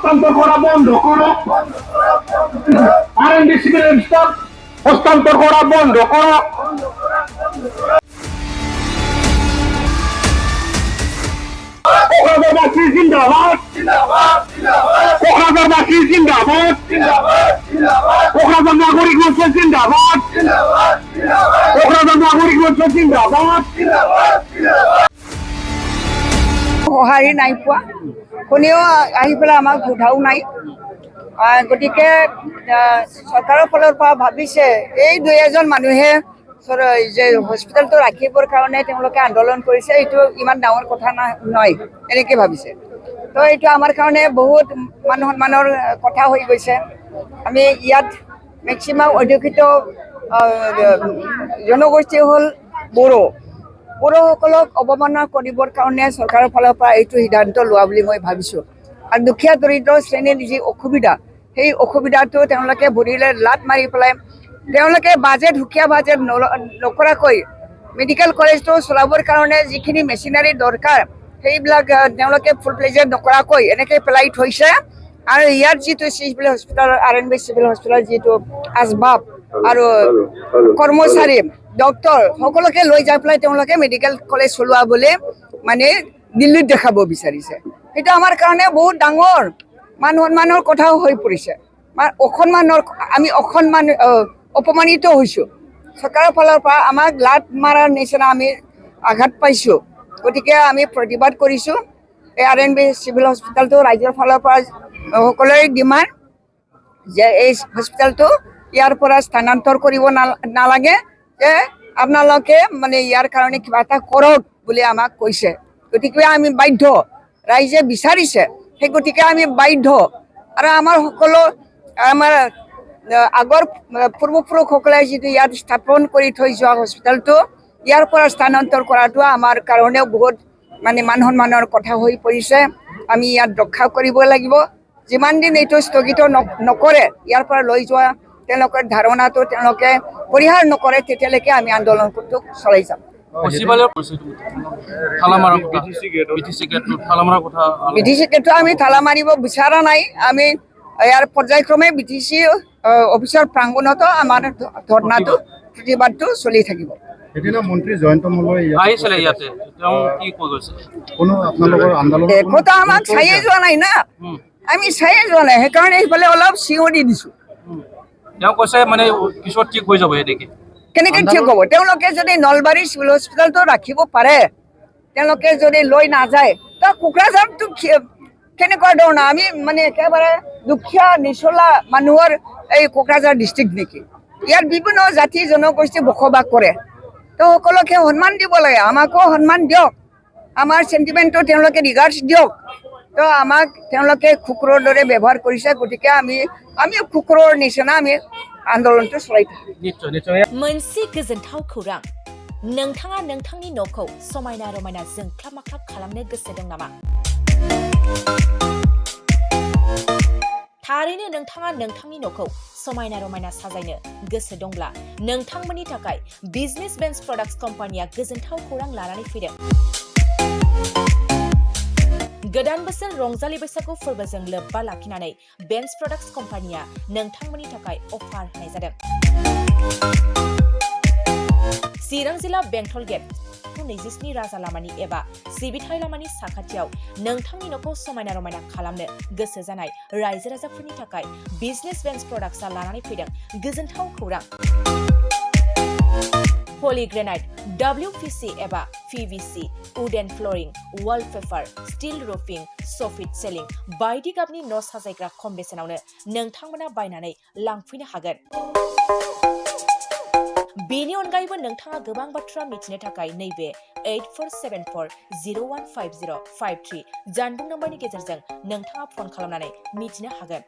হস্তান্তর করা বন্ধ করো। আরএনডি সিভিল স্টাফ হস্তান্তর করা বন্ধ করো। কোকরাঝারবাসী জিন্দাবাদ, কোকরাঝারবাসী জিন্দাবাদ, কোকরাঝার নাগরিক মঞ্চ জিন্দাবাদ, কোকরাঝার নাগরিক মঞ্চ জিন্দাবাদ। সঁহাৰি নাই পোৱা, কোনেও আহি পেলাই আমাক সোধাও নাই। গতিকে চৰকাৰৰ ফালৰ পৰা ভাবিছে এই দুই এজন মানুহে যে হস্পিটেলটো ৰাখিবৰ কাৰণে তেওঁলোকে আন্দোলন কৰিছে, এইটো ইমান ডাঙৰ কথা নহয় এনেকৈ ভাবিছে। তো এইটো আমাৰ কাৰণে বহুত মান সন্মানৰ কথা হৈ গৈছে। আমি ইয়াত মেক্সিমাম অধিকৃত জনগোষ্ঠী হ'ল বড়ো। বড়োসকলক অৱমাননা কৰিবৰ কাৰণে চৰকাৰৰ ফালৰ পৰা এইটো সিদ্ধান্ত লোৱা বুলি মই ভাবিছোঁ। আৰু দুখীয়া দৰিদ্ৰ শ্ৰেণীৰ যি অসুবিধা, সেই অসুবিধাটো তেওঁলোকে ভৰিলে লাট মাৰি পেলাই তেওঁলোকে সুকীয়া বাজেট নকৰাকৈ মেডিকেল কলেজটো চলাবৰ কাৰণে যিখিনি মেচিনাৰী দৰকাৰ সেইবিলাক তেওঁলোকে ফুল প্লেজেড নকৰাকৈ এনেকৈ পেলাই থৈছে। আৰু ইয়াত যিটো চিভিল হস্পিটেল আৰএনবি চিভিল হস্পিটেলৰ যিটো আচবাব আৰু কৰ্মচাৰী ডক্তৰ সকলোকে লৈ যাই পেলাই তেওঁলোকে মেডিকেল কলেজ চলোৱা বুলি মানে দিল্লীত দেখাব বিচাৰিছে। সেইটো আমাৰ কাৰণে বহুত ডাঙৰ মান সন্মানৰ কথাও হৈ পৰিছে। আমি অপমানিত হৈছোঁ। চৰকাৰৰ ফালৰ পৰা আমাক লাট মাৰাৰ নিচিনা আমি আঘাত পাইছোঁ। গতিকে আমি প্ৰতিবাদ কৰিছোঁ। এই আৰএনবি চিভিল হস্পিটেলটো ৰাজ্যৰ ফালৰ পৰা সকলোৰে ডিমাণ্ড যে এই হস্পিটেলটো ইয়াৰ পৰা স্থানান্তৰ কৰিব নালাগে, যে আপোনালোকে মানে ইয়াৰ কাৰণে কিবা এটা কৰক বুলি আমাক কৈছে। গতিকে আমি বাধ্য, ৰাইজে বিচাৰিছে সেই গতিকে আমি বাধ্য। আৰু আমাৰ আগৰ পূৰ্বপুৰুষসকলে যিটো ইয়াত স্থাপন কৰি থৈ যোৱা হস্পিটেলটো ইয়াৰ পৰা স্থানান্তৰ কৰাটো আমাৰ কাৰণেও বহুত মানে মান সন্মানৰ কথা হৈ পৰিছে। আমি ইয়াত ৰক্ষা কৰিব লাগিব। যিমান দিন এইটো স্থগিত নকৰে, ইয়াৰ পৰা লৈ যোৱা তেওঁলোকৰ ধাৰণাটো তেওঁলোকে পৰিহাৰ নকৰে, তেতিয়ালৈকে আমি আন্দোলনটো চলাই যাম। বিটিচি গেটটো আমি তালা মাৰিব বিচৰা নাই। আমি ইয়াৰ পৰ্যায়ক্ৰমে বিটিচি অফিচৰ প্ৰাংগণতো আমাৰ ধৰ্ণাটো প্ৰতিবাদটো চলি থাকিব। সেইদিনা মন্ত্ৰী জয়ন্ত মল্লই আহিছিলে ইয়াতে, কি কৈ গৈছে? কোনো আপোনালোকৰ আন্দোলন একোটা আমাক চায়ে যোৱা নাই না, আমি চায়ে যোৱা নাই, সেইকাৰণে সেইফালে অলপ চিঞৰি দিছোঁ। তেওঁ কৈছে মানে পিছত ঠিক হৈ যাব এনেকে। কেনেকৈ ঠিক হ'ব? তেওঁলোকে যদি নলবাৰী চিভিল হস্পিটেলটো ৰাখিব পাৰে, তেওঁলোকে যদি লৈ নাযায়, তো কোকৰাঝাৰটো কেনেকুৱা ধৰণৰ? আমি মানে একেবাৰে দুখীয়া নিচলা মানুহৰ এই কোকৰাঝাৰ ডিষ্ট্ৰিক্ট নেকি? ইয়াত বিভিন্ন জাতি জনগোষ্ঠী বসবাস কৰে। তো সকলোকে সন্মান দিব লাগে, আমাকো সন্মান দিয়ক, আমাৰ চেণ্টিমেণ্টটো তেওঁলোকে ৰিগাৰ্ডছ দিয়ক। তো আমাক তেওঁলোকে কুকুৰৰ দৰে ব্যৱহাৰ কৰিছে। গতিকে আমি কুকুৰৰ নিচিনা আমি आन्दोलनखौ सलायदों। मोनसे गोजोनथाव खौरां, नोंथाङा नोंथांनि न'खौ समायना रमायना जोंख्लाब माख्लाब खालामनो गोसो दं नामा? थारैनो नोंथाङा नोंथांनि न'खौ समायना रमायना साजायनो गोसो दंब्ला नोंथांमोननि थाखाय बिजनेस बेन्स प्रडाक्ट्स कम्पानिया गोजोनथाव खौरां लानानै फैदों। गोदान बोसोर रंजालि बैसागु फोरबोजों लोब्बा लाखिनानै बेन्स प्रडाक्ट्स कम्पानिया नोंथांमोननि थाखाय अफार होनाय जादों। चिरां जिल्ला बेंटल गेट 27 राजा लामानि एबा सिबिथाय लामानि साखाथियाव नोंथांनि न'खौ समायना रमायना खालामनो गोसो जानाय रायजो राजाफोरनि थाखाय बिजनेस बेन्स प्रडाक्ट्सआ लानानै फैदों गोजोनथाव खौरां। पलिग्रेनाइट, WPC एबा PVC, wooden flooring, wallpaper, steel roofing, soffit ceiling बायदि गाबनि न' साजायग्रा खम बेसेनावनो नोंथांमोना बायनानै लांफैनो हागोन। बेनि अनगायैबो नोंथाङा गोबां बाथ्रा मिथिनो थाखाय नैबे 8474015053 जानबुं नम्बरनि गेजेरजों नोंथाङा फन खालामनानै मिथिनो हागोन।